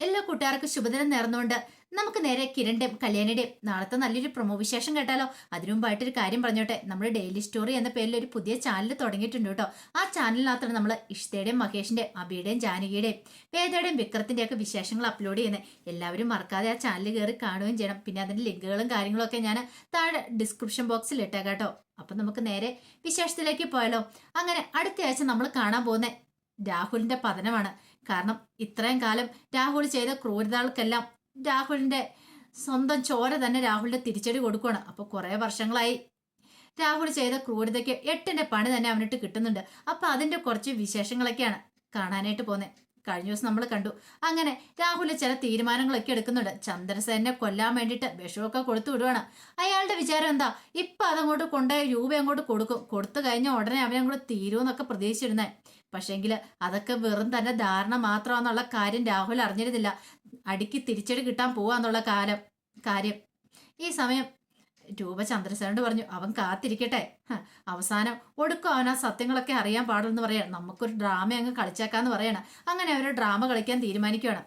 എല്ലാ കൂട്ടുകാർക്കും ശുഭദിനം നേർന്നുകൊണ്ട് നമുക്ക് നേരെ കിരണിന്റെയും കല്യാണിയുടെയും നാളത്തെ നല്ലൊരു പ്രൊമോ വിശേഷം കേട്ടാലോ. അതിനു മുമ്പായിട്ടൊരു കാര്യം പറഞ്ഞോട്ടെ. നമ്മുടെ ഡെയിലി സ്റ്റോറി എന്ന പേരിൽ ഒരു പുതിയ ചാനൽ തുടങ്ങിയിട്ടുണ്ട് കേട്ടോ. ആ ചാനലിനകത്താണ് നമ്മൾ ഇഷ്തയുടെയും മഹേഷിന്റെയും അബിയുടെയും ജാനകിയുടെയും വേദയുടെയും വിക്രത്തിന്റെയും ഒക്കെ വിശേഷങ്ങൾ അപ്ലോഡ് ചെയ്യുന്നത്. എല്ലാവരും മറക്കാതെ ആ ചാനൽ കയറി കാണുകയും ചെയ്യണം. പിന്നെ അതിന്റെ ലിങ്കുകളും കാര്യങ്ങളും ഒക്കെ ഞാൻ താഴെ ഡിസ്ക്രിപ്ഷൻ ബോക്സിൽ ഇട്ടേക്കാം കേട്ടോ. അപ്പൊ നമുക്ക് നേരെ വിശേഷത്തിലേക്ക് പോയാലോ. അങ്ങനെ അടുത്ത ആഴ്ച നമ്മൾ കാണാൻ പോകുന്ന രാഹുലിന്റെ പതനമാണ്. കാരണം ഇത്രയും കാലം രാഹുൽ ചെയ്ത ക്രൂരതകൾക്കെല്ലാം രാഹുലിന്റെ സ്വന്തം ചോര തന്നെ രാഹുലിന്റെ തിരിച്ചടി കൊടുക്കുകയാണ്. അപ്പൊ കുറെ വർഷങ്ങളായി രാഹുൽ ചെയ്ത ക്രൂരതയ്ക്ക് എട്ടിന്റെ പണി തന്നെ അവനിട്ട് കിട്ടുന്നുണ്ട്. അപ്പൊ അതിന്റെ കുറച്ച് വിശേഷങ്ങളൊക്കെയാണ് കാണാനായിട്ട് പോകുന്നത്. കഴിഞ്ഞ ദിവസം നമ്മൾ കണ്ടു. അങ്ങനെ രാഹുൽ ചില തീരുമാനങ്ങളൊക്കെ എടുക്കുന്നുണ്ട്. ചന്ദ്രസേനെ കൊല്ലാൻ വേണ്ടിയിട്ട് വിഷമൊക്കെ കൊടുത്തു വിടുവാണ്. അയാളുടെ വിചാരം എന്താ, ഇപ്പൊ അതങ്ങോട്ട് കൊണ്ടുപോയി രൂപ അങ്ങോട്ട് കൊടുക്കും. കൊടുത്തു കഴിഞ്ഞ ഉടനെ അവനങ്ങോട്ട് തീരുമെന്നൊക്കെ പ്രതീക്ഷിച്ചിരുന്നേ. പക്ഷെങ്കിൽ അതൊക്കെ വെറും തന്നെ ധാരണ മാത്രമാണെന്നുള്ള കാര്യം രാഹുൽ അറിഞ്ഞിരുന്നില്ല. അടിക്ക് തിരിച്ചടി കിട്ടാൻ പോവാന്നുള്ള കാര്യം ഈ സമയം രൂപ ചന്ദ്രസേനോട് പറഞ്ഞു, അവൻ കാത്തിരിക്കട്ടെ, അവസാനം ഒടുക്കും അവൻ ആ സത്യങ്ങളൊക്കെ അറിയാൻ പാടുള്ളൂ പറയാണ്. നമുക്കൊരു ഡ്രാമ അങ്ങ് കളിച്ചേക്കാന്ന് പറയാണ്. അങ്ങനെ അവര് ഡ്രാമ കളിക്കാൻ തീരുമാനിക്കുകയാണ്.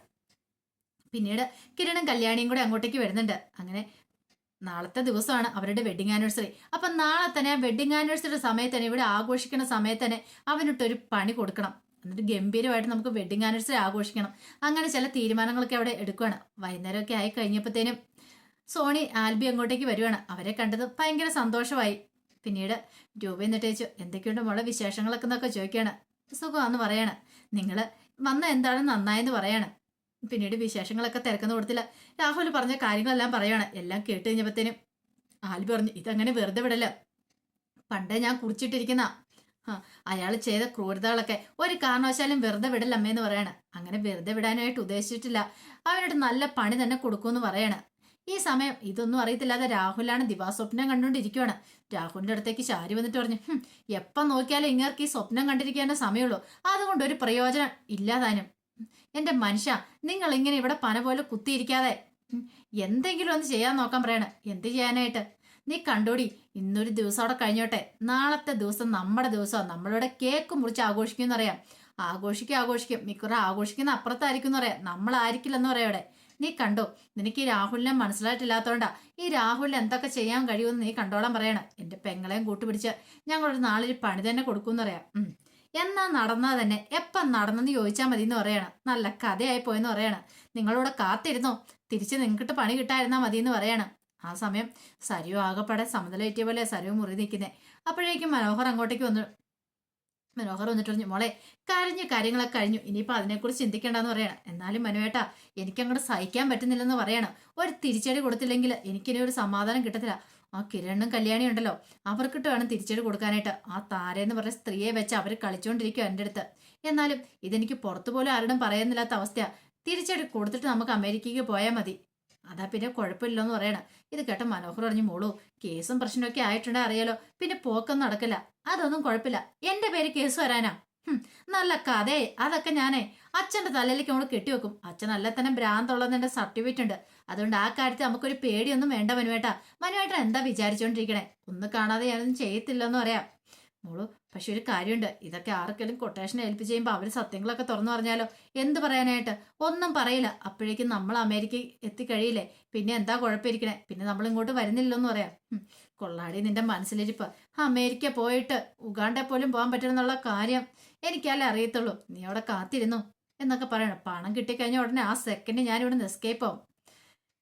പിന്നീട് കിരണും കല്യാണിയും കൂടെ അങ്ങോട്ടേക്ക് വരുന്നുണ്ട്. അങ്ങനെ നാളത്തെ ദിവസമാണ് അവരുടെ വെഡിങ് ആനിവേഴ്സറി. അപ്പൊ നാളെ തന്നെ വെഡിങ് ആനിവേഴ്സറിയുടെ സമയത്ത് തന്നെ ഇവിടെ ആഘോഷിക്കുന്ന സമയത്ത് തന്നെ അവനിട്ടൊരു പണി കൊടുക്കണം. എന്നിട്ട് ഗംഭീരമായിട്ട് നമുക്ക് വെഡിങ് ആനിവേഴ്സറി ആഘോഷിക്കണം. അങ്ങനെ ചില തീരുമാനങ്ങളൊക്കെ അവിടെ എടുക്കുകയാണ്. വൈകുന്നേരമൊക്കെ ആയി കഴിഞ്ഞപ്പോഴത്തേനും സോണി ആൽബി അങ്ങോട്ടേക്ക് വരുവാണ്. അവരെ കണ്ടത് ഭയങ്കര സന്തോഷമായി. പിന്നീട് രൂപ എന്നിട്ട് ചോദിച്ചു, എന്തൊക്കെയുണ്ട് മോളെ വിശേഷങ്ങളൊക്കെ എന്നൊക്കെ ചോദിക്കുകയാണ്. സുഖമാണെന്ന് പറയാണ്. നിങ്ങൾ വന്ന എന്താണ് നന്നായെന്ന് പറയാണ്. പിന്നീട് വിശേഷങ്ങളൊക്കെ തിരക്കുന്ന കൊടുത്തില്ല. രാഹുൽ പറഞ്ഞ കാര്യങ്ങളെല്ലാം പറയാണ്. എല്ലാം കേട്ട് കഴിഞ്ഞപ്പോഴത്തേനും ആൽബി പറഞ്ഞു, ഇതങ്ങനെ വെറുതെ വിടല്ല, പണ്ടേ ഞാൻ കുറിച്ചിട്ടിരിക്കുന്ന അയാൾ ചെയ്ത ക്രൂരതകളൊക്കെ ഒരു കാരണവശാലും വെറുതെ വിടല്ല അമ്മയെന്ന് പറയാണ്. അങ്ങനെ വെറുതെ വിടാനായിട്ട് ഉദ്ദേശിച്ചിട്ടില്ല, അവനോട് നല്ല പണി തന്നെ കൊടുക്കുമെന്ന് പറയാണ്. ഈ സമയം ഇതൊന്നും അറിയത്തില്ലാതെ രാഹുലാണ് ദിവാസ്വപ്നം കണ്ടുകൊണ്ടിരിക്കുവാണ്. രാഹുലിന്റെ അടുത്തേക്ക് ശാരി വന്നിട്ട് പറഞ്ഞു, എപ്പം നോക്കിയാലും ഇങ്ങർക്ക് ഈ സ്വപ്നം കണ്ടിരിക്കാനേ സമയമുള്ളൂ, അതുകൊണ്ട് ഒരു പ്രയോജനം ഇല്ലാതാനും. എന്റെ മനുഷ്യ, നിങ്ങൾ ഇങ്ങനെ ഇവിടെ പന പോലെ കുത്തിയിരിക്കാതെ എന്തെങ്കിലും ഒന്ന് ചെയ്യാൻ നോക്കാൻ പറയണം. എന്ത് ചെയ്യാനായിട്ട്? നീ കണ്ടോടി, ഇന്നൊരു ദിവസം അവിടെ കഴിഞ്ഞോട്ടെ, നാളത്തെ ദിവസം നമ്മുടെ ദിവസമാണ്. നമ്മളിവിടെ കേക്ക് മുറിച്ച് ആഘോഷിക്കും എന്നറിയാം. ആഘോഷിക്കും മിക്കവാറും ആഘോഷിക്കുന്ന അപ്പുറത്തായിരിക്കും എന്ന് പറയാം, നമ്മളായിരിക്കില്ലെന്ന് പറയാം ഇവിടെ. നീ കണ്ടോ, നിനക്ക് ഈ രാഹുലിനെ മനസ്സിലായിട്ടില്ലാത്തോണ്ടാ. ഈ രാഹുലിന് എന്തൊക്കെ ചെയ്യാൻ കഴിയുമെന്ന് നീ കണ്ടോളാൻ പറയണം. എന്റെ പെങ്ങളെയും കൂട്ടുപിടിച്ച് ഞങ്ങളൊരു നാളൊരു പണി തന്നെ കൊടുക്കും പറയാം. എന്നാ നടന്നാ തന്നെ എപ്പം നടന്നെന്ന് ചോദിച്ചാൽ മതി എന്ന് പറയണം. നല്ല കഥയായി പോയെന്ന് പറയണം. നിങ്ങളിവിടെ കാത്തിരുന്നോ, തിരിച്ച് നിങ്ങൾക്കിട്ട് പണി കിട്ടായിരുന്നാ മതി എന്ന് പറയണം. ആ സമയം സരിയോ ആകെപ്പാടെ സമനിലേറ്റിയ പോലെ സരിയോ മുറി നിൽക്കുന്നേ. അപ്പോഴേക്കും മനോഹർ അങ്ങോട്ടേക്ക് വന്നു. മനോഹർ വന്നിട്ട് പറഞ്ഞു, മോളെ കരഞ്ഞു കാര്യങ്ങളൊക്കെ കഴിഞ്ഞു, ഇനിയിപ്പോൾ അതിനെക്കുറിച്ച് ചിന്തിക്കേണ്ടെന്ന് പറയണം. എന്നാലും മനുവേട്ടാ, എനിക്കങ്ങോട്ട് സഹിക്കാൻ പറ്റുന്നില്ലെന്ന് പറയണം. ഒരു തിരിച്ചടി കൊടുത്തില്ലെങ്കിൽ എനിക്കിനി ഒരു സമാധാനം കിട്ടത്തില്ല. ആ കിരണും കല്യാണിയും ഉണ്ടല്ലോ, അവർക്കിട്ട് വേണം തിരിച്ചടി കൊടുക്കാനായിട്ട്. ആ താരയെന്ന് പറഞ്ഞ സ്ത്രീയെ വെച്ച് അവർ കളിച്ചുകൊണ്ടിരിക്കും എൻ്റെ അടുത്ത്. എന്നാലും ഇതെനിക്ക് പുറത്തു പോലും ആരോടും പറയുന്നില്ലാത്ത അവസ്ഥയാ. തിരിച്ചടി കൊടുത്തിട്ട് നമുക്ക് അമേരിക്കയ്ക്ക് പോയാൽ മതി, അതാ പിന്നെ കുഴപ്പമില്ലെന്ന് പറയണം. ഇത് കേട്ട മനോഹർ പറഞ്ഞു, മോളൂ കേസും പ്രശ്നമൊക്കെ ആയിട്ടുണ്ടെ അറിയാലോ, പിന്നെ പോക്കൊന്നും നടക്കില്ല. അതൊന്നും കുഴപ്പമില്ല, എന്റെ പേര് കേസ് വരാനാ. നല്ല കഥയെ അതൊക്കെ ഞാനേ അച്ഛന്റെ തലയിലേക്ക് അങ്ങോട്ട് കെട്ടിവെക്കും. അച്ഛൻ നല്ല തന്നെ ഭ്രാന്തുള്ളതിന്റെ സർട്ടിഫിക്കറ്റ് ഉണ്ട്. അതുകൊണ്ട് ആ കാര്യത്തിൽ നമുക്കൊരു പേടിയൊന്നും വേണ്ട മനുവേട്ടാ. മനുവേട്ടൻ എന്താ വിചാരിച്ചോണ്ടിരിക്കണേ, ഒന്ന് കാണാതെ ഞാനൊന്നും ചെയ്യത്തില്ലെന്ന് പറയാം. മോളു പക്ഷെ ഒരു കാര്യമുണ്ട്, ഇതൊക്കെ ആർക്കെങ്കിലും കൊട്ടേഷൻ ഏൽപ്പിച്ച് ചെയ്യുമ്പോൾ അവർ സത്യങ്ങളൊക്കെ തുറന്നു പറഞ്ഞാലോ, എന്ത് പറയാനായിട്ട്? ഒന്നും പറയില്ല. അപ്പോഴേക്കും നമ്മൾ അമേരിക്ക എത്തിക്കഴിയില്ലേ, പിന്നെ എന്താ കുഴപ്പമിരിക്കണേ, പിന്നെ നമ്മൾ ഇങ്ങോട്ട് വരുന്നില്ലെന്ന് പറയാം. കൊള്ളാടി നിന്റെ മനസ്സിലിരിപ്പ്. അമേരിക്ക പോയിട്ട് ഉഗാണ്ടെ പോലും പോകാൻ പറ്റുമെന്നുള്ള കാര്യം എനിക്കല്ലേ അറിയത്തുള്ളൂ. നീ അവിടെ കാത്തിരുന്നു എന്നൊക്കെ പറയണം. പണം കിട്ടിക്കഴിഞ്ഞ ഉടനെ ആ സെക്കൻഡ് ഞാൻ ഇവിടെ നിന്ന് എസ്കേപ്പ് ആവും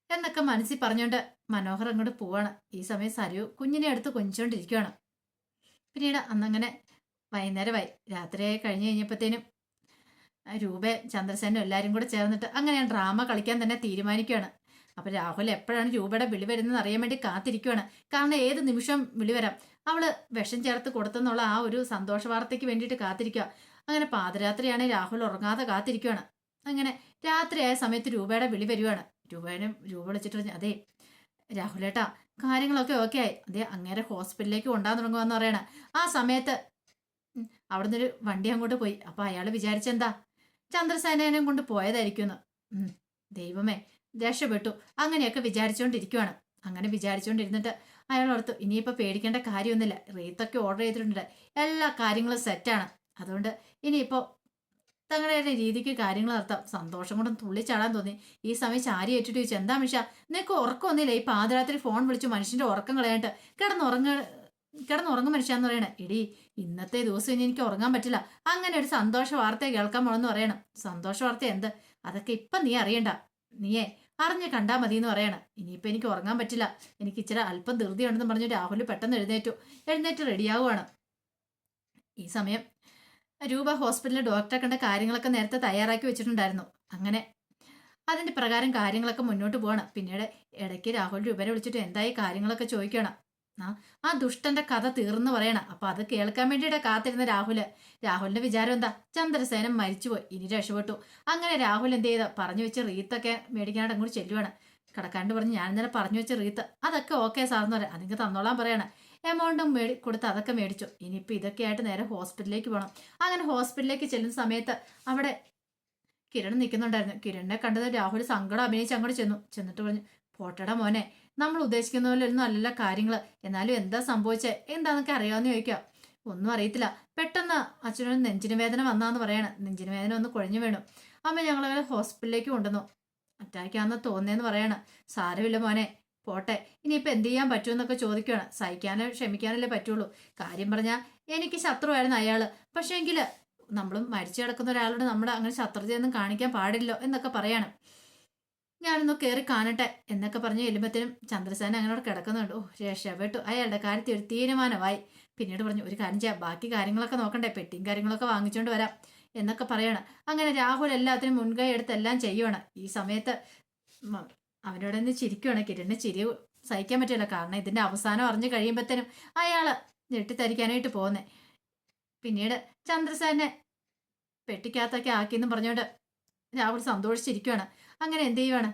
എന്നൊക്കെ മനസ്സിൽ പറഞ്ഞുകൊണ്ട് മനോഹർ അങ്ങോട്ട് പോവാണ്. ഈ സമയം സരു കുഞ്ഞിനെ അടുത്ത് കൊഞ്ചിച്ചോണ്ടിരിക്കുവാണ്. പിന്നീട് അന്നങ്ങനെ വൈകുന്നേരമായി, രാത്രിയായി കഴിഞ്ഞ് കഴിഞ്ഞപ്പോഴത്തേനും രൂപ ചന്ദ്രസേനും എല്ലാവരും കൂടെ ചേർന്നിട്ട് അങ്ങനെ ഡ്രാമ കളിക്കാൻ തന്നെ തീരുമാനിക്കുകയാണ്. അപ്പൊ രാഹുൽ എപ്പോഴാണ് രൂപയുടെ വിളി വരുന്നത് അറിയാൻ വേണ്ടി കാത്തിരിക്കുകയാണ്. കാരണം ഏത് നിമിഷം വിളി വരാം. അവള് വിഷം ചേർത്ത് കൊടുത്തെന്നുള്ള ആ ഒരു സന്തോഷ വാർത്തയ്ക്ക് വേണ്ടിയിട്ട് കാത്തിരിക്കുക. അങ്ങനെ പാതിരാത്രിയാണ് രാഹുൽ ഉറങ്ങാതെ കാത്തിരിക്കുകയാണ്. അങ്ങനെ രാത്രിയായ സമയത്ത് രൂപയുടെ വിളി വരുവാണ്. രൂപ വിളിച്ചിട്ട് പറഞ്ഞു, അതെ രാഹുലേട്ടാ, കാര്യങ്ങളൊക്കെ ഓക്കെ ആയി. അതെ അങ്ങേരെ ഹോസ്പിറ്റലിലേക്ക് കൊണ്ടാൻ തുടങ്ങുമെന്ന് പറയണ. ആ സമയത്ത് അവിടെ നിന്നൊരു വണ്ടി അങ്ങോട്ട് പോയി. അപ്പൊ അയാൾ വിചാരിച്ചെന്താ ചന്ദ്രസേനേനെ കൊണ്ട് പോയതായിരിക്കുമെന്ന്. ദൈവമേ രക്ഷപ്പെട്ടു, അങ്ങനെയൊക്കെ വിചാരിച്ചുകൊണ്ടിരിക്കുവാണ്. അങ്ങനെ വിചാരിച്ചുകൊണ്ടിരുന്നിട്ട് അയാൾ ഓർത്തു, ഇനിയിപ്പോൾ പേടിക്കേണ്ട കാര്യമൊന്നുമില്ല, റീത്തൊക്കെ ഓർഡർ ചെയ്തിട്ടുണ്ട്, എല്ലാ കാര്യങ്ങളും സെറ്റാണ്. അതുകൊണ്ട് ഇനിയിപ്പോൾ തങ്ങളുടെ രീതിക്ക് കാര്യങ്ങൾ നടത്താം. സന്തോഷം കൊണ്ടും തുള്ളിച്ചാടാൻ തോന്നി. ഈ സമയം ചാരി ഏറ്റിട്ട് ചോദിച്ചു, എന്താ മിഷ, നിനക്ക് ഉറക്കമൊന്നുമില്ല? ഈ പാതിരാത്രി ഫോൺ വിളിച്ചു മനുഷ്യന്റെ ഉറക്കം കളയാണ്ട് കിടന്നുറങ്ങും മനുഷ്യാന്ന് പറയണേ. എടി, ഇന്നത്തെ ദിവസം ഇനി എനിക്ക് ഉറങ്ങാൻ പറ്റില്ല. അങ്ങനെ ഒരു സന്തോഷ വാർത്ത കേൾക്കാൻ പോണെന്ന് പറയണം. സന്തോഷ വാർത്ത എന്ത്? അതൊക്കെ ഇപ്പം നീ അറിയണ്ട. നീയേ അറിഞ്ഞ് കണ്ടാ മതി എന്ന് പറയണം. ഇനിയിപ്പോൾ എനിക്ക് ഉറങ്ങാൻ പറ്റില്ല, എനിക്ക് ഇച്ചിരി അല്പം ധൃതിയുണ്ടെന്ന് പറഞ്ഞു രാഹുൽ പെട്ടെന്ന് എഴുന്നേറ്റ് റെഡിയാവുകയാണ്. ഈ സമയം രൂപ ഹോസ്പിറ്റലിൽ ഡോക്ടറെ കണ്ട കാര്യങ്ങളൊക്കെ നേരത്തെ തയ്യാറാക്കി വെച്ചിട്ടുണ്ടായിരുന്നു. അങ്ങനെ അതിന്റെ പ്രകാരം കാര്യങ്ങളൊക്കെ മുന്നോട്ട് പോവാണ്. പിന്നീട് ഇടയ്ക്ക് രാഹുൽ രൂപനെ വിളിച്ചിട്ട് എന്തായി കാര്യങ്ങളൊക്കെ ചോദിക്കണം. ആ ദുഷ്ടന്റെ കഥ തീർന്നു പറയണം. അപ്പൊ അത് കേൾക്കാൻ വേണ്ടിയിട്ട് കാത്തിരുന്ന രാഹുലിന്റെ വിചാരം എന്താ, ചന്ദ്രസേനൻ മരിച്ചുപോയി, ഇനി രക്ഷപ്പെട്ടു. അങ്ങനെ രാഹുൽ എന്ത് ചെയ്ത, പറഞ്ഞു വെച്ച് റീത്തൊക്കെ മേടിക്കാനായിട്ട് അങ്ങോട്ട് ചെല്ലുവാണ്. കടക്കാണ്ട് പറഞ്ഞ്, ഞാൻ ഇന്നലെ പറഞ്ഞു വെച്ച റീത്ത് അതൊക്കെ ഓക്കെ സാറെന്ന് പറയാം, അതിങ്ങൾക്ക് തന്നോളാൻ പറയണം. എമൗണ്ടും കൊടുത്ത് അതൊക്കെ മേടിച്ചു. ഇനിയിപ്പോൾ ഇതൊക്കെ ആയിട്ട് നേരെ ഹോസ്പിറ്റലിലേക്ക് പോകണം. അങ്ങനെ ഹോസ്പിറ്റലിലേക്ക് ചെല്ലുന്ന സമയത്ത് അവിടെ കിരൺ നിൽക്കുന്നുണ്ടായിരുന്നു. കിരണിനെ കണ്ടത് രാഹുൽ സങ്കടം അഭിനയിച്ച് അങ്ങോട്ട് ചെന്നിട്ട് പറഞ്ഞു, പോട്ടടാ മോനെ, നമ്മൾ ഉദ്ദേശിക്കുന്ന പോലെ ഒന്നും അല്ലല്ല കാര്യങ്ങൾ. എന്നാലും എന്താ സംഭവിച്ചത്, എന്താന്നൊക്കെ അറിയാമെന്ന് ചോദിക്കാം. ഒന്നും അറിയത്തില്ല, പെട്ടെന്ന് അച്ഛനൊരു നെഞ്ചിന് വേദന വന്നാന്ന് പറയണം. നെഞ്ചിന് വേദന ഒന്ന് കുഴഞ്ഞു വീണു. അമ്മ ഞങ്ങളെ ഹോസ്പിറ്റലിലേക്ക് കൊണ്ടുവന്നു. അറ്റാക്കാന്ന് തോന്നിയെന്ന് പറയണം. സാരമില്ല മോനെ, പോട്ടെ, ഇനിയിപ്പോൾ എന്ത് ചെയ്യാൻ പറ്റുമെന്നൊക്കെ ചോദിക്കുകയാണ്. സഹിക്കാനോ ക്ഷമിക്കാനല്ലേ പറ്റുള്ളൂ. കാര്യം പറഞ്ഞാൽ എനിക്ക് ശത്രുവായിരുന്നു അയാള്. പക്ഷേ എങ്കിൽ നമ്മളും മരിച്ചു കിടക്കുന്ന ഒരാളോട് നമ്മൾ അങ്ങനെ ശത്രുതയൊന്നും കാണിക്കാൻ പാടില്ലോ എന്നൊക്കെ പറയാണ്. ഞാനൊന്ന് കയറി കാണട്ടെ എന്നൊക്കെ പറഞ്ഞ് എലുമ്പത്തിനും ചന്ദ്രസേന അങ്ങനെ കിടക്കുന്നുണ്ട്. ഓ, രക്ഷപ്പെട്ടു, അയാളുടെ കാര്യത്തിൽ ഒരു തീരുമാനമായി. പിന്നീട് പറഞ്ഞു, ഒരു കാര്യം ചെയ്യാം, ബാക്കി കാര്യങ്ങളൊക്കെ നോക്കണ്ടേ, പെട്ടിയും കാര്യങ്ങളൊക്കെ വാങ്ങിച്ചുകൊണ്ട് വരാം എന്നൊക്കെ പറയണം. അങ്ങനെ രാഹുൽ എല്ലാത്തിനും മുൻകൈ എടുത്ത് എല്ലാം ചെയ്യുവാണ്. ഈ സമയത്ത് അവനോട് നിന്ന് ചിരിക്കുവാണ്. കിരണിന് ചിരി സഹിക്കാൻ പറ്റില്ല. കാരണം ഇതിന്റെ അവസാനം അറിഞ്ഞു കഴിയുമ്പോഴത്തേനും അയാള് ഞെട്ടിത്തരിക്കാനായിട്ട് പോകുന്നേ. പിന്നീട് ചന്ദ്രസേനെ പെട്ടിക്കകത്തൊക്കെ ആക്കിയെന്നും പറഞ്ഞുകൊണ്ട് രാഹുൽ സന്തോഷിച്ചിരിക്കുവാണ്. അങ്ങനെ എന്ത് ചെയ്യുവാണ്,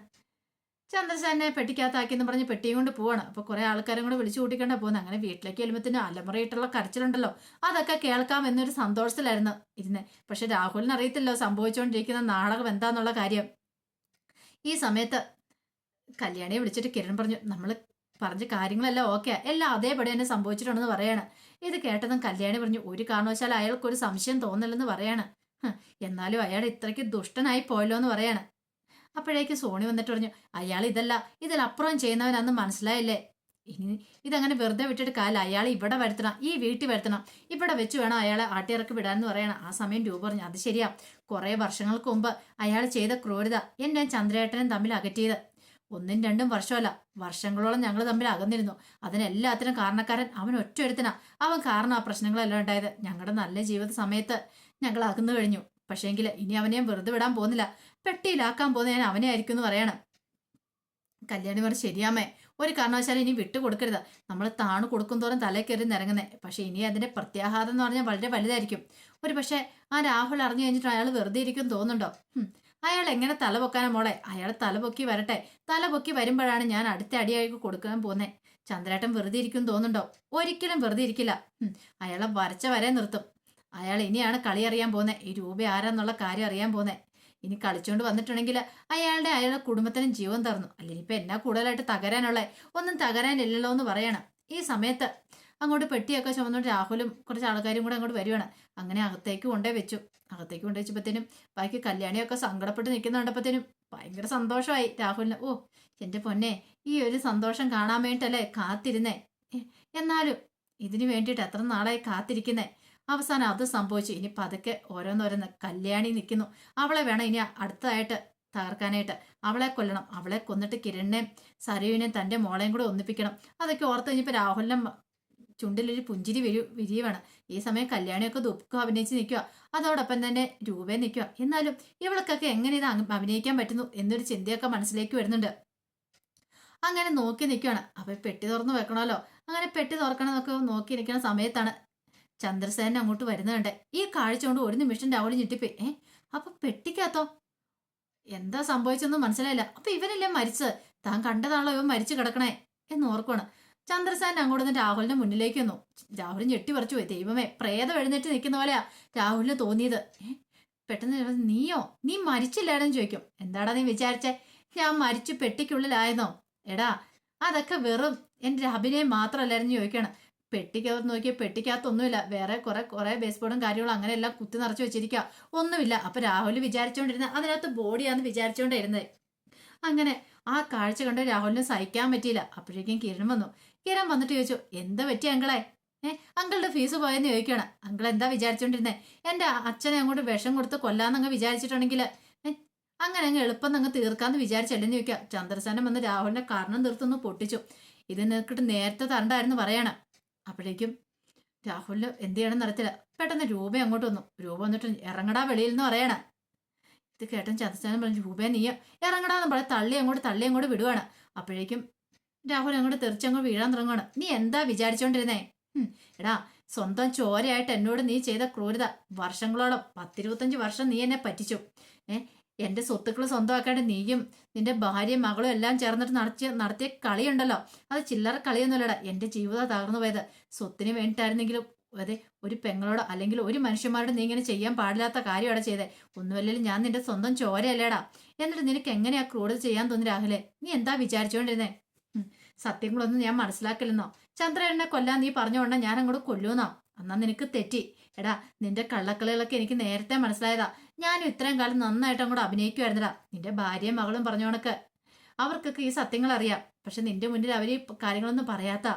ചന്ദ്രസേനെ പെട്ടിക്കകത്താക്കിയെന്ന് പറഞ്ഞ് പെട്ടിയും കൊണ്ട് പോവാണ്. അപ്പൊ കുറെ ആൾക്കാരും കൂടെ വിളിച്ചു കൂട്ടിക്കൊണ്ടാ പോകുന്നത്. അങ്ങനെ വീട്ടിലേക്ക് എലുമ്പത്തിന് അലമുറയിട്ടുള്ള കരച്ചിലുണ്ടല്ലോ, അതൊക്കെ കേൾക്കാം എന്നൊരു സന്തോഷത്തിലായിരുന്നു ഇരുന്ന്. പക്ഷെ രാഹുലിന് അറിയത്തില്ലോ സംഭവിച്ചുകൊണ്ടിരിക്കുന്ന നാടകം എന്താന്നുള്ള കാര്യം. ഈ സമയത്ത് കല്യാണിയെ വിളിച്ചിട്ട് കിരൺ പറഞ്ഞു, നമ്മൾ പറഞ്ഞ കാര്യങ്ങളെല്ലാം ഓക്കെ, എല്ലാം അതേപടി തന്നെ സംഭവിച്ചിട്ടുണ്ടെന്ന് പറയാണ്. ഇത് കേട്ടതും കല്യാണി പറഞ്ഞു, ഒരു കാരണവശാലും അയാൾക്കൊരു സംശയം തോന്നില്ലെന്ന് പറയാണ്. എന്നാലും അയാൾ ഇത്രയ്ക്ക് ദുഷ്ടനായി പോയല്ലോ എന്ന് പറയാണ്. അപ്പോഴേക്ക് സോണി വന്നിട്ട് പറഞ്ഞു, അയാൾ ഇതിലപ്പുറം ചെയ്യുന്നവനാന്ന് മനസ്സിലായില്ലേ? ഇനി ഇതങ്ങനെ വെറുതെ വിട്ടിട്ട് കാല, അയാൾ ഇവിടെ വരുത്തണം, ഈ വീട്ടിൽ വരുത്തണം, ഇവിടെ വെച്ച് വേണം അയാളെ ആട്ടിയിറക്കി വിടാനെന്ന് പറയണം. ആ സമയം രൂപ പറഞ്ഞു, അത് ശരിയാ, കുറെ വർഷങ്ങൾക്ക് മുമ്പ് അയാൾ ചെയ്ത ക്രൂരത എന്നെ ചന്ദ്രേട്ടനും തമ്മിൽ അകറ്റിയത്. 1-2 വർഷമല്ല, വർഷങ്ങളോളം ഞങ്ങൾ തമ്മിൽ അകന്നിരുന്നു. അതിനെല്ലാത്തിനും കാരണക്കാരൻ അവൻ ഒറ്റയൊരുത്തനാ. അവൻ കാരണം ആ പ്രശ്നങ്ങളെല്ലാം ഉണ്ടായത്. ഞങ്ങളുടെ നല്ല ജീവിത സമയത്ത് ഞങ്ങൾ അകന്നു കഴിഞ്ഞു. പക്ഷേങ്കിൽ ഇനി അവനെ വെറുതെ വിടാൻ പോകുന്നില്ല, പെട്ടിയിലാക്കാൻ പോകുന്ന ഞാൻ അവനെ ആയിരിക്കും എന്ന് പറയണം. കല്യാണി പറഞ്ഞു, ശരിയാമേ, ഒരു കാരണവശാലും ഇനി വിട്ടുകൊടുക്കരുത്. നമ്മൾ താണു കൊടുക്കും തോറും തലേ കയറി നിരങ്ങുന്നേ. പക്ഷെ ഇനി അതിന്റെ പ്രത്യാഘാതം എന്ന് പറഞ്ഞാൽ വളരെ വലുതായിരിക്കും. ഒരു പക്ഷെ ആ രാഹുൽ അറിഞ്ഞു കഴിഞ്ഞിട്ട് അയാൾ വെറുതെ ഇരിക്കും തോന്നുന്നുണ്ടോ? അയാൾ എങ്ങനെ തല പൊക്കാനാ മോളെ? അയാൾ തല പൊക്കി വരട്ടെ. തല പൊക്കി വരുമ്പോഴാണ് ഞാൻ അടുത്ത അടിയായി കൊടുക്കാൻ പോന്നേ. ചന്ദ്രേട്ടൻ വെറുതെ ഇരിക്കും തോന്നുന്നുണ്ടോ? ഒരിക്കലും വെറുതെ ഇരിക്കില്ല. അയാളെ വരച്ച വരെ നിർത്തും. അയാൾ ഇനിയാണ് കളി അറിയാൻ പോന്നെ, ഈ രൂപ ആരാന്നുള്ള കാര്യം അറിയാൻ പോന്നെ. ഇനി കളിച്ചോണ്ട് വന്നിട്ടുണ്ടെങ്കിൽ അയാളുടെ കുടുംബത്തിനും ജീവൻ തറന്നു. അല്ലെങ്കിൽ ഇപ്പൊ എന്നാ കൂടുതലായിട്ട് തകരാനുള്ളേ? ഒന്നും തകരാനില്ലല്ലോ എന്ന് പറയണം. ഈ സമയത്ത് അങ്ങോട്ട് പെട്ടിയൊക്കെ ചുമന്നോണ്ട് രാഹുലും കുറച്ച് ആൾക്കാരും കൂടെ അങ്ങോട്ട് വരുവാണ്. അങ്ങനെ അകത്തേക്ക് കൊണ്ടേ വെച്ചു. അകത്തേക്ക് കൊണ്ടു വെച്ചപ്പോഴത്തേനും ബാക്കി കല്യാണിയൊക്കെ സങ്കടപ്പെട്ട് നിൽക്കുന്ന കണ്ടപ്പോഴത്തേനും ഭയങ്കര സന്തോഷമായി രാഹുലിന്. ഓ, എന്റെ പൊന്നെ, ഈ ഒരു സന്തോഷം കാണാൻ വേണ്ടിട്ടല്ലേ കാത്തിരുന്നേ. എന്നാലും ഇതിനു വേണ്ടിയിട്ട് എത്ര നാളായി കാത്തിരിക്കുന്നേ. അവസാനം അത് സംഭവിച്ചു. ഇനി പതുക്കെ ഓരോന്നോരോന്ന് കല്യാണി നിൽക്കുന്നു. അവളെ വേണം ഇനി അടുത്തതായിട്ട് തകർക്കാനായിട്ട്. അവളെ കൊല്ലണം. അവളെ കൊന്നിട്ട് കിരണിനെയും സരയുവിനെയും തൻ്റെ മോളെയും കൂടെ ഒന്നിപ്പിക്കണം. അതൊക്കെ ഓർത്ത് കഴിഞ്ഞപ്പോൾ രാഹുലിന്റെ ചുണ്ടിലൊരു പുഞ്ചിരി വിരിയുവാണ്. ഈ സമയം കല്യാണിയൊക്കെ ദുഃഖം അഭിനയിച്ച് നിൽക്കുക. അതോടൊപ്പം തന്നെ രൂപയെ നിൽക്കുക. എന്നാലും ഇവൾക്കൊക്കെ എങ്ങനെ ഇത് അഭിനയിക്കാൻ പറ്റുന്നു എന്നൊരു ചിന്തയൊക്കെ മനസ്സിലേക്ക് വരുന്നുണ്ട്. അങ്ങനെ നോക്കി നിൽക്കുകയാണ്. അപ്പൊ പെട്ടി തുറന്ന് വെക്കണമല്ലോ. അങ്ങനെ പെട്ടി തുറക്കണമെന്നൊക്കെ നോക്കി നിൽക്കുന്ന സമയത്താണ് ചന്ദ്രസേനൻ അങ്ങോട്ട് വരുന്നുണ്ട്. ഈ കാഴ്ച കൊണ്ട് ഒരു നിമിഷം രാഹുൽ ഞെട്ടിപ്പോയി. അപ്പൊ പെട്ടിക്കകത്തോ? എന്താ സംഭവിച്ചൊന്നും മനസ്സിലായില്ല. അപ്പൊ ഇവനല്ലേ മരിച്ചത്? താൻ കണ്ടതാണല്ലോ ഇവൻ മരിച്ചു കിടക്കണേ എന്ന് ഓർക്കുവാണ്. ചന്ദ്രസേനൻ അങ്ങോട്ട് നിന്ന് രാഹുലിന്റെ മുന്നിലേക്ക് വന്നു. രാഹുൽ ഞെട്ടി പറിച്ചു പോയി. ദൈവമേ, പ്രേതം എഴുന്നേറ്റ് നിൽക്കുന്ന പോലെയാ രാഹുലിന് തോന്നിയത്. പെട്ടെന്ന് നീയോ? നീ മരിച്ചില്ലായിരുന്നു ചോദിക്കും. എന്താടാ നീ വിചാരിച്ചേ? ഞാൻ മരിച്ചു പെട്ടിക്കുള്ളിലായിരുന്നോ? എടാ, അതൊക്കെ വെറും എന്റെ അഭിനയം മാത്രമല്ലായിരുന്നു ചോദിക്കണം. പെട്ടിക്കകത്ത് നോക്കിയ പെട്ടിക്കകത്തൊന്നുമില്ല. വേറെ കുറെ ബേസ്ബോർഡും കാര്യങ്ങളും അങ്ങനെയെല്ലാം കുത്തി നിറച്ച് വെച്ചിരിക്കുക. ഒന്നുമില്ല. അപ്പൊ രാഹുൽ വിചാരിച്ചോണ്ടിരുന്ന അതിനകത്ത് ബോഡിയാന്ന് വിചാരിച്ചോണ്ടിരുന്നത്. അങ്ങനെ ആ കാഴ്ച കണ്ട് രാഹുലിന് സഹിക്കാൻ പറ്റിയില്ല. അപ്പോഴേക്കും കിരൺ വന്നു. കിരൺ വന്നിട്ട് ചോദിച്ചു, എന്താ പറ്റി അങ്കിളെ? അങ്കിളുടെ ഫീസ് പോയെന്ന് ചോദിക്കണം. അങ്കിൾ എന്താ വിചാരിച്ചോണ്ടിരുന്നേ? എന്റെ അച്ഛനെ അങ്ങോട്ട് വിഷം കൊടുത്ത് കൊല്ലാന്നങ്ങ് വിചാരിച്ചിട്ടുണ്ടെങ്കിൽ അങ്ങനെ അങ്ങ് എളുപ്പം അങ്ങ് തീർക്കാന്ന് വിചാരിച്ചല്ലെന്ന് ചോദിക്കുക. ചന്ദ്രസേനൻ വന്ന് രാഹുലിന്റെ കർണം തീർത്തൊന്ന് പൊട്ടിച്ചു. ഇത് നിനക്കിട്ട് നേരത്തെ തരണ്ടായിരുന്നു പറയണം. അപ്പോഴേക്കും രാഹുലിന് എന്ത് ചെയ്യണമെന്ന് അറിയത്തില്ല. പെട്ടെന്ന് രൂപ അങ്ങോട്ട് വന്നു. രൂപ വന്നിട്ട് ഇറങ്ങടാ വെളിയിൽ എന്ന് പറയണ. ഇത് കേട്ടൻ ചന്ദ്രസേനൻ പറഞ്ഞു, രൂപയെ നീ ഇറങ്ങടാന്ന് പറയാം. തള്ളി അങ്ങോട്ട് വിടുവാണ്. അപ്പോഴേക്കും രാഹുൽ അങ്ങോട്ട് തെറിച്ചങ്ങോട്ട് വീഴാൻ തുടങ്ങുവാണ്. നീ എന്താ വിചാരിച്ചോണ്ടിരുന്നേ? എടാ, സ്വന്തം ചോരയായിട്ട് എന്നോട് നീ ചെയ്ത ക്രൂരത വർഷങ്ങളോളം 10-25 വർഷം നീ എന്നെ പറ്റിച്ചു. എന്റെ സ്വത്തുക്കൾ സ്വന്തമാക്കാണ്ട് നീയും നിന്റെ ഭാര്യയും മകളും എല്ലാം ചേർന്നിട്ട് നടത്തിയ കളിയുണ്ടല്ലോ, അത് ചില്ലറ കളിയൊന്നുമല്ലടാ. എന്റെ ജീവിതം തകർന്നു പോയത് സ്വത്തിന് വേണ്ടിയിട്ടായിരുന്നെങ്കിലും അതെ ഒരു പെങ്ങളോടോ അല്ലെങ്കിൽ ഒരു മനുഷ്യന്മാരോട് നീ ഇങ്ങനെ ചെയ്യാൻ പാടില്ലാത്ത കാര്യമാണ് ചെയ്തേ. ഒന്നുമല്ലെങ്കിലും ഞാൻ നിന്റെ സ്വന്തം ചോരയല്ലേടാ. എന്നിട്ട് നിനക്ക് എങ്ങനെയാ ക്രൂരത ചെയ്യാൻ തോന്നി രാഹുലെ? നീ എന്താ വിചാരിച്ചോണ്ടിരുന്നേ? സത്യങ്ങളൊന്നും ഞാൻ മനസ്സിലാക്കില്ലെന്നോ? ചന്ദ്രനെ കൊല്ലാൻ നീ പറഞ്ഞോണ്ട ഞാൻ അങ്ങോട്ട് കൊല്ലൂന്നോ? എന്നാ നിനക്ക് തെറ്റി. എടാ, നിന്റെ കള്ളക്കളികളൊക്കെ എനിക്ക് നേരത്തെ മനസ്സിലായതാ. ഞാനും ഇത്രയും കാലം നന്നായിട്ട് അങ്ങോട്ട് അഭിനയിക്കുമായിരുന്നടാ. നിന്റെ ഭാര്യയും മകളും പറഞ്ഞോണക്ക് അവർക്കൊക്കെ ഈ സത്യങ്ങൾ അറിയാം. പക്ഷെ നിന്റെ മുന്നിൽ അവർ ഈ കാര്യങ്ങളൊന്നും പറയാത്ത.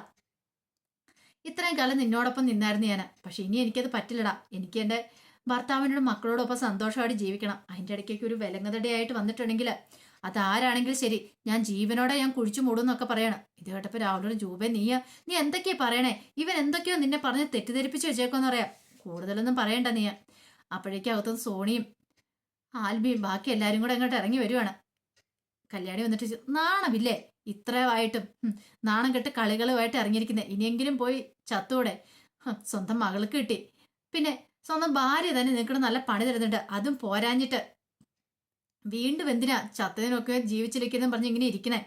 ഇത്രയും കാലം നിന്നോടൊപ്പം നിന്നായിരുന്നു ഞാൻ. പക്ഷെ ഇനി എനിക്കത് പറ്റില്ലടാ. എനിക്ക് എൻ്റെ ഭർത്താവിനോടും മക്കളോടൊപ്പം സന്തോഷമായിട്ട് ജീവിക്കണം. അതിൻ്റെ ഇടയ്ക്കൊക്കെ ഒരു വിലങ്ങതടിയായിട്ട് വന്നിട്ടുണ്ടെങ്കിൽ അതാരാണെങ്കിലും ശരി, ഞാൻ ജീവനോടെ ഞാൻ കുഴിച്ചു മൂടുന്നൊക്കെ പറയണം. ഇത് കേട്ടപ്പോൾ രാഹുലോട്, രൂപേ നീ എന്തൊക്കെയാ പറയണേ? ഇവൻ എന്തൊക്കെയോ നിന്നെ പറഞ്ഞ് തെറ്റിദ്ധരിപ്പിച്ച് വെച്ചേക്കോന്ന് പറയാം. കൂടുതലൊന്നും പറയണ്ട നീ. അപ്പോഴേക്കും അകത്തുനിന്ന് സോണിയും ആൽബിയും ബാക്കി എല്ലാവരും കൂടെ അങ്ങോട്ട് ഇറങ്ങി വരുവാണ്. കല്യാണി വന്നിട്ട് നാണമില്ലേ ഇത്രയായിട്ടും? നാണം കെട്ട് കളികളുമായിട്ട് ഇറങ്ങിയിരിക്കുന്നത്. ഇനിയെങ്കിലും പോയി ചത്തൂടെ? സ്വന്തം മകൾക്ക് കിട്ടി, പിന്നെ സ്വന്തം ഭാര്യ തന്നെ നിനക്കിട്ട് നല്ല പണി തരുന്നുണ്ട്. അതും പോരാഞ്ഞിട്ട് വീണ്ടും എന്തിനാ ചത്തതിനൊക്കെ ജീവിച്ചിരിക്കുന്ന പറഞ്ഞ് ഇങ്ങനെ ഇരിക്കണേ?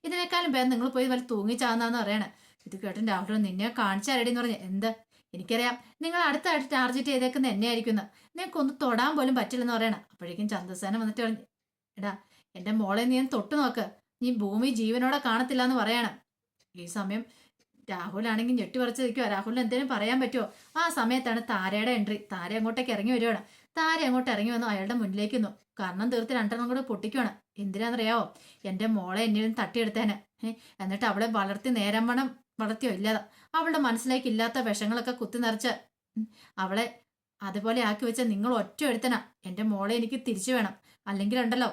ഇതിനേക്കാളും ഭേദം നിങ്ങൾ പോയി വല്ല തൂങ്ങിച്ചാന്നാന്ന് പറയണേ. ഇത് കേട്ടോ രാഹുൽ, നിന്നെ കാണിച്ചാരടിന്ന് പറഞ്ഞ്. എന്ത്? എനിക്കറിയാം നിങ്ങൾ അടുത്തായിട്ട് ടാർഗറ്റ് ചെയ്തേക്കുന്ന എന്നെ ആയിരിക്കുന്നു. നിനക്കൊന്ന് തൊടാൻ പോലും പറ്റില്ലെന്ന് പറയണം. അപ്പോഴേക്കും ചന്ദ്രസേന വന്നിട്ട് പറഞ്ഞു, എടാ എന്റെ മോളെ നീ തൊട്ടു നോക്ക്, നീ ഭൂമി ജീവനോടെ കാണത്തില്ല എന്ന് പറയണം. ഈ സമയം രാഹുലാണെങ്കിൽ ഞെട്ടിപറിച്ച് നിൽക്കുക. രാഹുലിന് എന്തെങ്കിലും പറയാൻ പറ്റുമോ? ആ സമയത്താണ് താരയുടെ എൻട്രി. താര അങ്ങോട്ടേക്ക് ഇറങ്ങി വരുവാണ്. താര അങ്ങോട്ട് ഇറങ്ങി വന്നു അയാളുടെ മുന്നിലേക്ക് നിന്നു. കാരണം തീർത്ത് രണ്ടെണ്ണം കൂടെ പൊട്ടിക്കുവാണ്. എന്തിനാണെന്നറിയാവോ? എന്റെ മോളെ എന്നിലും തട്ടിയെടുത്തേനെ. എന്നിട്ട് അവളെ വളർത്തി നേരം വണ്ണം വളർത്തിയോ ഇല്ലാതെ അവളുടെ മനസ്സിലേക്ക് ഇല്ലാത്ത വിഷങ്ങളൊക്കെ കുത്തി നിറച്ച് അവളെ അതുപോലെ ആക്കി വെച്ച നിങ്ങൾ ഒറ്റ എടുത്തനാ. എന്റെ മോളെ എനിക്ക് തിരിച്ചു വേണം, അല്ലെങ്കിൽ ഉണ്ടല്ലോ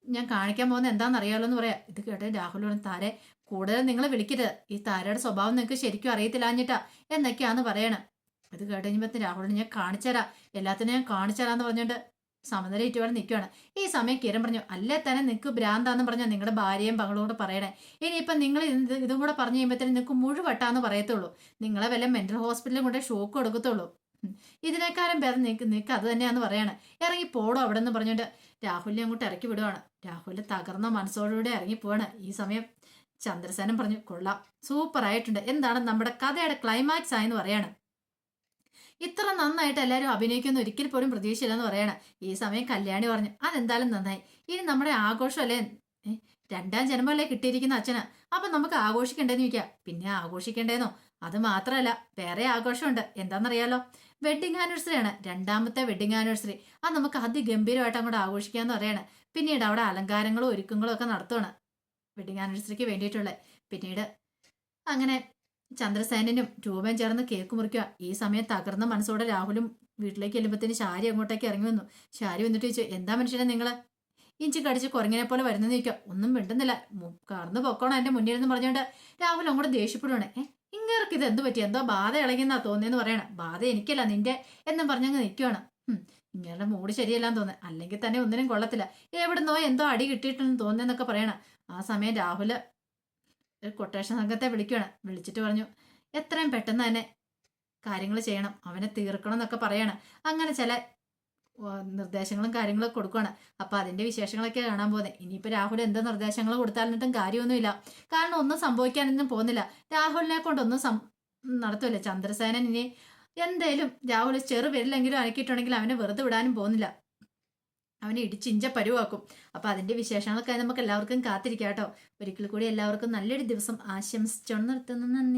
ഞാൻ കാണിക്കാൻ പോകുന്ന എന്താണെന്നറിയാലോ എന്ന് പറയാം. ഇത് കേട്ട് രാഹുൽ പറഞ്ഞു, താരെ കൂടുതൽ നിങ്ങൾ വിളിക്കരുത്. ഈ താരയുടെ സ്വഭാവം നിങ്ങൾക്ക് ശരിക്കും അറിയത്തില്ലാഞ്ഞിട്ടാ എന്നൊക്കെയാന്ന് പറയണം. ഇത് കേട്ട് കഴിഞ്ഞപ്പോ രാഹുലിനെ ഞാൻ കാണിച്ചുതരാം, എല്ലാത്തിനും ഞാൻ കാണിച്ചുതരാന്ന് പറഞ്ഞുകൊണ്ട് സമനില ഇറ്റുപോലെ നിൽക്കുകയാണ്. ഈ സമയം കിരൺ പറഞ്ഞു, അല്ലേ തന്നെ നിനക്ക് ഭ്രാന്താന്ന് പറഞ്ഞാൽ നിങ്ങളുടെ ഭാര്യയും പങ്ങളും കൂടെ പറയണേ. ഇനിയിപ്പം നിങ്ങൾ ഇതും കൂടെ പറഞ്ഞു കഴിയുമ്പോഴത്തേനും നിങ്ങൾക്ക് മുഴുവട്ടാന്ന് പറയത്തുള്ളൂ. നിങ്ങളെ വല്ല മെന്റൽ ഹോസ്പിറ്റലിലും കൂടെ ഷോക്ക് കൊടുക്കത്തുള്ളൂ. ഇതിനേക്കാളും ഭേദം നിനക്ക് അത് തന്നെയാന്ന് പറയണേ. ഇറങ്ങി പോടോ അവിടെ നിന്ന് പറഞ്ഞുകൊണ്ട് രാഹുലിനെ അങ്ങോട്ട് ഇറക്കി വിടുവാണ്. രാഹുൽ തകർന്ന മനസ്സോടുകൂടെ ഇറങ്ങി പോവാണ്. ഈ സമയം ചന്ദ്രസേനൻ പറഞ്ഞു, കൊള്ളാം, സൂപ്പർ ആയിട്ടുണ്ട്. എന്താണ് നമ്മുടെ കഥയുടെ ക്ലൈമാക്സ് ആയെന്ന് പറയാണ്. ഇത്ര നന്നായിട്ട് എല്ലാവരും അഭിനയിക്കുന്ന ഒരിക്കൽ പോലും പ്രതീക്ഷയില്ലെന്ന് പറയണം. ഈ സമയം കല്യാണി പറഞ്ഞു, അതെന്തായാലും നന്നായി. ഇനി നമ്മുടെ ആഘോഷമല്ലേ, 2ാം ജന്മല്ലേ കിട്ടിയിരിക്കുന്ന അച്ഛന്, അപ്പൊ നമുക്ക് ആഘോഷിക്കണ്ടേന്ന് ചോദിക്കാം. പിന്നെ ആഘോഷിക്കണ്ടേന്നോ? അത് മാത്രമല്ല വേറെ ആഘോഷമുണ്ട്. എന്താണെന്നറിയാലോ? വെഡിങ് ആനിവേഴ്സറി ആണ്, 2ാമത്തെ വെഡിങ് ആനിവേഴ്സറി. അത് നമുക്ക് അതിഗംഭീരമായിട്ട് അങ്ങോട്ട് ആഘോഷിക്കാന്ന് പറയണം. പിന്നീട് അവിടെ അലങ്കാരങ്ങളും ഒരുക്കങ്ങളും ഒക്കെ നടത്തുവാണ് വെഡിങ് ആനിവേഴ്സറിക്ക് വേണ്ടിയിട്ടുള്ളത്. പിന്നീട് അങ്ങനെ ചന്ദ്രസേനനും രൂപയും ചേർന്ന് കേക്ക് മുറിക്കുക. ഈ സമയം തകർന്ന മനസ്സോടെ രാഹുലും വീട്ടിലേക്ക് ചെല്ലുമ്പത്തിന് ശാരി അങ്ങോട്ടേക്ക് ഇറങ്ങി വന്നു. ശാരി വന്നിട്ട് ചോദിച്ചു, എന്താ മനുഷ്യനെ നിങ്ങള് ഇഞ്ചി കടിച്ച് കുരങ്ങിനെ പോലെ വരുന്നെന്ന് ചോദിക്കുക. ഒന്നും മിണ്ടുന്നില്ല, കറന്ന് പൊക്കോണം എന്റെ മുന്നിൽ നിന്ന് പറഞ്ഞുകൊണ്ട് രാഹുൽ അങ്ങോട്ട് ദേഷ്യപ്പെടുവാണ്. ഇങ്ങേർക്ക് ഇത് എന്ത് പറ്റി? എന്തോ ബാധ ഇളകിയെന്നാ തോന്നിയെന്ന് പറയണം. ബാധ എനിക്കല്ല നിന്റെ എന്നും പറഞ്ഞങ്ങ് നിൽക്കുവാണ്. ഇങ്ങനെ മൂഡ് ശരിയല്ലാന്ന് തോന്നുന്നത്, അല്ലെങ്കിൽ തന്നെ ഒന്നിനും കൊള്ളത്തില്ല. എവിടുന്നോ എന്തോ അടി കിട്ടിയിട്ടുണ്ടെന്ന് തോന്നിയെന്നൊക്കെ പറയണം. ആ സമയം രാഹുല് കൊട്ടേഷൻ സംഘത്തെ വിളിക്കുകയാണ്. വിളിച്ചിട്ട് പറഞ്ഞു, എത്രയും പെട്ടെന്ന് തന്നെ കാര്യങ്ങൾ ചെയ്യണം, അവനെ തീർക്കണം എന്നൊക്കെ പറയണം. അങ്ങനെ ചില നിർദ്ദേശങ്ങളും കാര്യങ്ങളൊക്കെ കൊടുക്കുകയാണ്. അപ്പൊ അതിന്റെ വിശേഷങ്ങളൊക്കെ കാണാൻ പോകുന്നത്. ഇനിയിപ്പോൾ രാഹുൽ എന്ത് നിർദ്ദേശങ്ങൾ കൊടുത്താലിട്ടും കാര്യമൊന്നുമില്ല. കാരണം ഒന്നും സംഭവിക്കാനൊന്നും പോകുന്നില്ല. രാഹുലിനെ കൊണ്ടൊന്നും നടത്തുമല്ല. ചന്ദ്രസേനൻ ഇനി എന്തേലും രാഹുൽ ചെറുവിരലെങ്കിലും അനക്കിയിട്ടുണ്ടെങ്കിൽ അവനെ വെറുതെ വിടാനും പോകുന്നില്ല. അവനെ ഇടിച്ചിഞ്ച പരുവാക്കും. അപ്പൊ അതിന്റെ വിശേഷങ്ങളൊക്കെ നമുക്ക് എല്ലാവർക്കും കാത്തിരിക്കാം കേട്ടോ. ഒരിക്കൽ കൂടി എല്ലാവർക്കും നല്ലൊരു ദിവസം ആശംസിച്ചോണ്ട് നിർത്തുന്നു. നന്ദി.